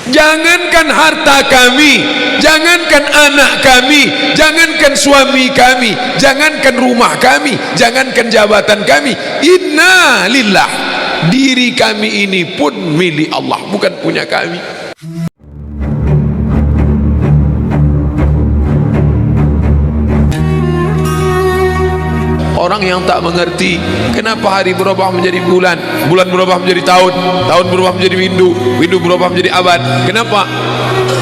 Jangankan harta kami, jangankan anak kami, jangankan suami kami, jangankan rumah kami, jangankan jabatan kami, inna lillah, diri kami ini pun milik Allah, bukan punya kami. Orang yang tak mengerti kenapa hari berubah menjadi bulan, bulan berubah menjadi tahun, tahun berubah menjadi windu, windu berubah menjadi abad. Kenapa?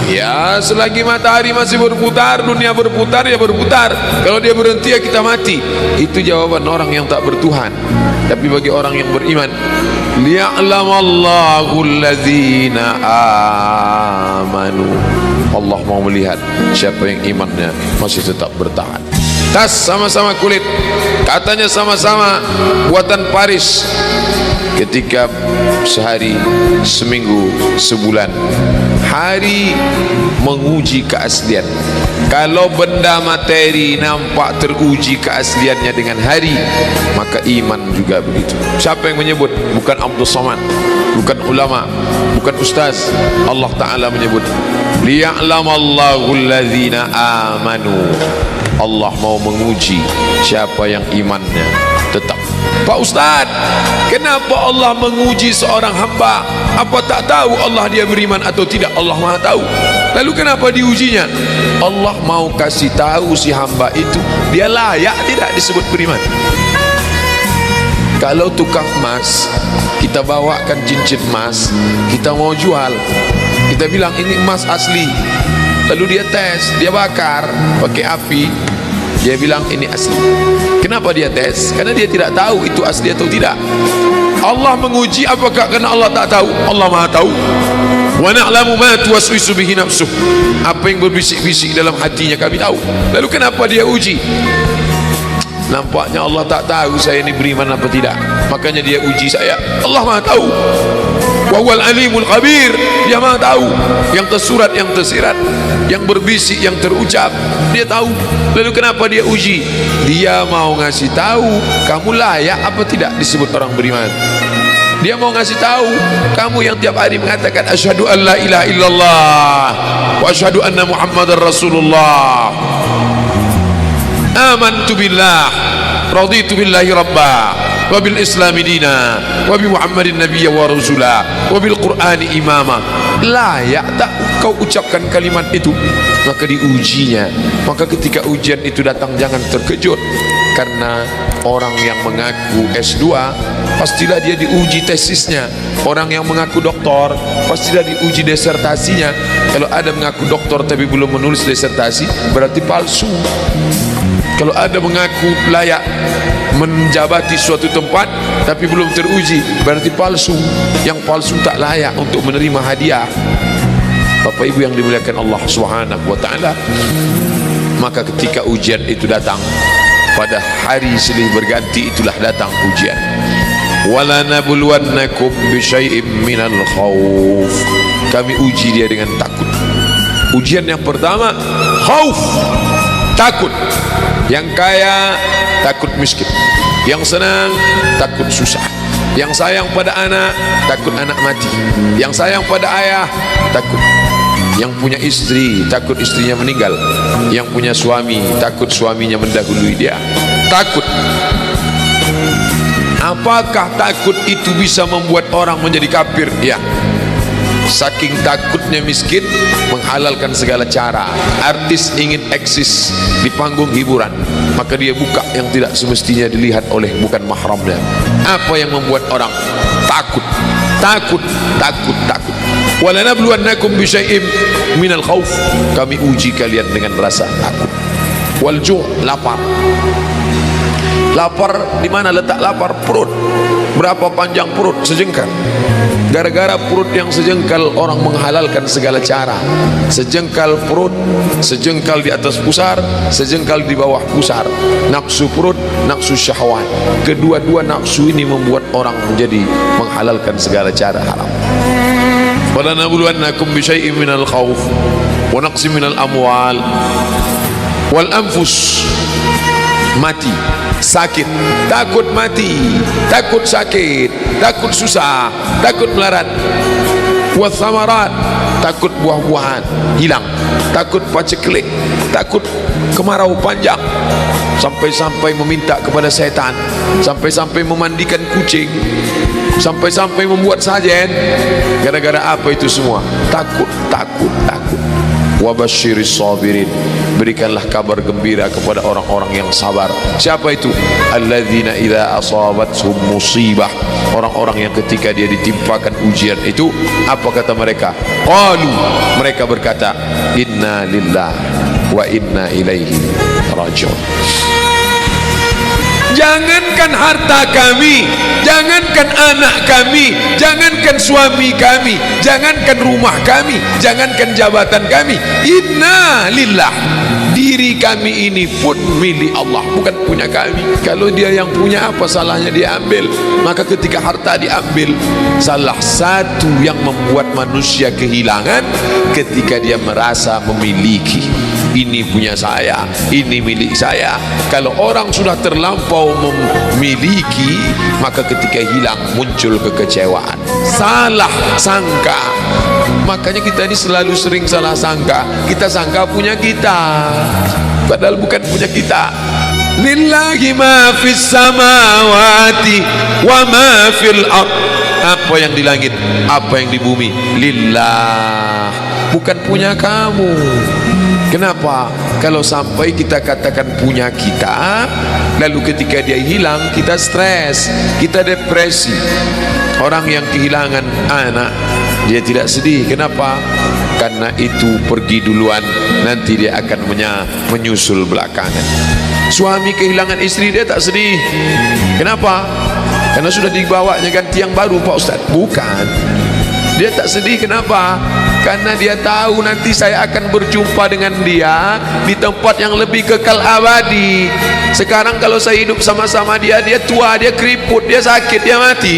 Ya, selagi matahari masih berputar, dunia berputar, ya berputar. Kalau dia berhenti, ya kita mati. Itu jawaban orang yang tak bertuhan. Tapi bagi orang yang beriman, liya'lamallahu alladzina amanu, Allah mau melihat siapa yang imannya masih tetap bertahan. Tas sama-sama kulit, katanya sama-sama buatan Paris. Ketika sehari, seminggu, sebulan, hari menguji keaslian. Kalau benda materi nampak teruji keasliannya dengan hari, maka iman juga begitu. Siapa yang menyebut? Bukan Abdul Somad, bukan ulama, bukan ustaz. Allah Ta'ala menyebut, liya'lamallahu alladzina amanu. Allah mau menguji siapa yang imannya tetap. Pak Ustaz, kenapa Allah menguji seorang hamba? Apa tak tahu Allah dia beriman atau tidak? Allah Maha tahu. Lalu kenapa diujinya? Allah mau kasih tahu si hamba itu dia layak tidak disebut beriman. Kalau tukang emas, kita bawakan cincin emas, kita mau jual, kita bilang ini emas asli. Lalu dia tes, dia bakar pakai api, dia bilang ini asli. Kenapa dia tes? Karena dia tidak tahu itu asli atau tidak. Allah menguji apakah karena Allah tak tahu? Allah Maha tahu. Wa na'lamu ma tuwaswisu bihi nafsuh. Apa yang berbisik-bisik dalam hatinya kami tahu. Lalu kenapa dia uji? Nampaknya Allah tak tahu saya ini beriman apa tidak, makanya dia uji saya. Allah Maha tahu. Wa huwal alimul khabir. Dia Maha tahu yang tersurat, yang tersirat, yang berbisik, yang terucap, dia tahu. Lalu kenapa dia uji? Dia mau ngasih tahu kamu layak apa tidak disebut orang beriman. Dia mau ngasih tahu kamu yang tiap hari mengatakan asyhadu an la ilaha illallah wa asyhadu anna muhammadar rasulullah, amantu billah, raditu billahi rabba, wa bil islami dina, wa bi muhammadin nabiyya wa rasula, wa bil qur'ani imama. Layak tak kau ucapkan kalimat itu? Maka diujinya. Maka ketika ujian itu datang, jangan terkejut, karena orang yang mengaku S2 pastilah dia diuji tesisnya. Orang yang mengaku doktor pastilah diuji disertasinya. Kalau ada mengaku doktor tapi belum menulis disertasi, berarti palsu. Kalau ada mengaku layak menjabati suatu tempat tapi belum teruji, berarti palsu. Yang palsu tak layak untuk menerima hadiah. Bapak Ibu yang dimuliakan Allah Subhanahu wa taala, maka ketika ujian itu datang, pada hari silih berganti itulah datang ujian. Wala nabluwannakum bisyai'im minal khauf. Kami uji dia dengan takut. Ujian yang pertama, khauf, takut. Yang kaya takut miskin, yang senang takut susah, yang sayang pada anak takut anak mati, yang sayang pada ayah takut, yang punya istri takut istrinya meninggal, yang punya suami takut suaminya mendahului dia. Takut. Apakah takut itu bisa membuat orang menjadi kafir? Ya. Saking takutnya miskin, menghalalkan segala cara. Artis ingin eksis di panggung hiburan, maka dia buka yang tidak semestinya dilihat oleh bukan mahramnya. Apa yang membuat orang takut? Takut, takut, takut. Walanabluwannakum bisyai'im minal khauf. Kami uji kalian dengan rasa takut. Wal ju', lapar. Lapar, di mana letak lapar? Perut. Berapa panjang perut? Sejengkal. Gara-gara perut yang sejengkal, orang menghalalkan segala cara. Sejengkal perut, sejengkal di atas pusar, sejengkal di bawah pusar. Nafsu perut, nafsu syahwat. Kedua-dua nafsu ini membuat orang menjadi menghalalkan segala cara haram. Wala nabluwannakum bisyai'in minal khauf wa naqsin minal amwal wal anfus. Mati, sakit, takut mati, takut sakit, takut susah, takut melarat. wathamarat, takut buah-buahan hilang, takut paceklik, takut kemarau panjang, sampai-sampai meminta kepada setan, sampai-sampai memandikan kucing, sampai-sampai membuat sajen. Gara-gara apa itu semua? Takut. Wabasyiris sabirin, berikanlah kabar gembira kepada orang-orang yang sabar. Siapa itu? Alladzina idza asabathum musibah, orang-orang yang ketika dia ditimpakan ujian itu, apa kata mereka? Qalu, mereka berkata, inna lillahi wa inna ilaihi raji'un. Jangankan harta kami, jangankan anak kami, jangankan suami kami, jangankan rumah kami, jangankan jabatan kami, inna lillah, diri kami ini pun milik Allah, bukan punya kami. Kalau dia yang punya, apa salahnya dia ambil? Maka ketika harta diambil, salah satu yang membuat manusia kehilangan ketika dia merasa memiliki. Ini punya saya, ini milik saya. Kalau orang sudah terlampau memiliki, maka ketika hilang muncul kekecewaan, salah sangka. Makanya kita ini selalu sering salah sangka. Kita sangka punya kita, padahal bukan punya kita. Lillahi ma fis samawati wa ma fil ard. Apa yang di langit, apa yang di bumi, lillah, bukan punya kamu. Kenapa? Kalau sampai kita katakan punya kita, lalu ketika dia hilang, kita stres, kita depresi. Orang yang kehilangan anak, dia tidak sedih. Kenapa? Karena itu pergi duluan, nanti dia akan menyusul belakangan. Suami kehilangan istri, dia tak sedih. Kenapa? Karena sudah dibawanya ganti yang baru, Pak Ustaz. Bukan, dia tak sedih. Kenapa? Karena dia tahu nanti saya akan berjumpa dengan dia di tempat yang lebih kekal abadi. Sekarang kalau saya hidup sama-sama dia, dia tua, dia keriput, dia sakit, dia mati.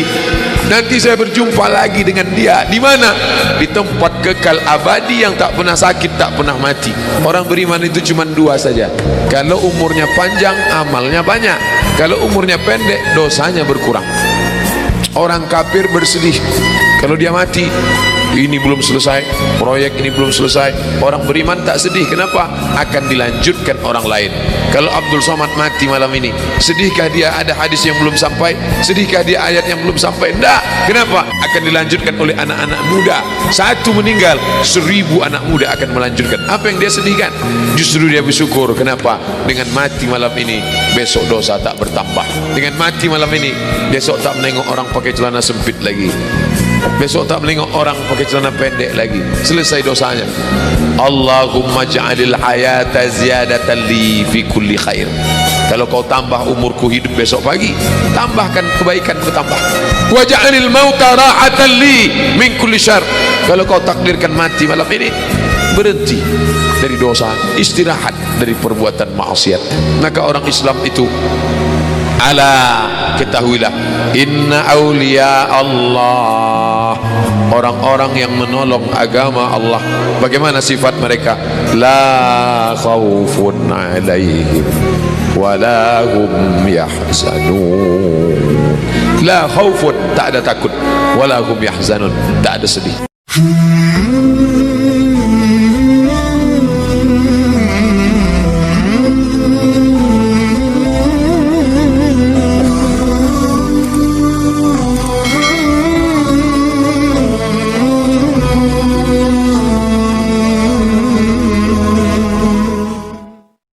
Nanti saya berjumpa lagi dengan dia di mana? Di tempat kekal abadi yang tak pernah sakit, tak pernah mati. Orang beriman itu cuma dua saja. Kalau umurnya panjang, amalnya banyak. Kalau umurnya pendek, dosanya berkurang. Orang kafir bersedih kalau dia mati, ini belum selesai, proyek ini belum selesai. Orang beriman tak sedih. Kenapa? Akan dilanjutkan orang lain. Kalau Abdul Somad mati malam ini, sedihkah dia ada hadis yang belum sampai? Sedihkah dia ayat yang belum sampai? Tidak. Kenapa? Akan dilanjutkan oleh anak-anak muda. Satu meninggal, 1000 anak muda akan melanjutkan. Apa yang dia sedihkan? Justru dia bersyukur. Kenapa? Dengan mati malam ini, besok dosa tak bertambah. Dengan mati malam ini, besok tak menengok orang pakai celana sempit lagi. Besok tak menengok orang pakai celana pendek lagi. Selesai dosanya. Allahumma ja'alil hayata ziyadatan li fi kulli khair. Kalau kau tambah umurku hidup besok pagi, tambahkan kebaikan bertambah. Wa ja'alil mauta rahatan li min kulli syarr. Kalau kau takdirkan mati malam ini, berhenti dari dosa, istirahat dari perbuatan maksiat. Maka orang Islam itu, ala, ketahuilah, inna awliya Allah, orang-orang yang menolong agama Allah, bagaimana sifat mereka? La khawfun alaihim wa la hum yahzanun. La khawfun, tak ada takut, wa la hum yahzanun, tak ada sedih.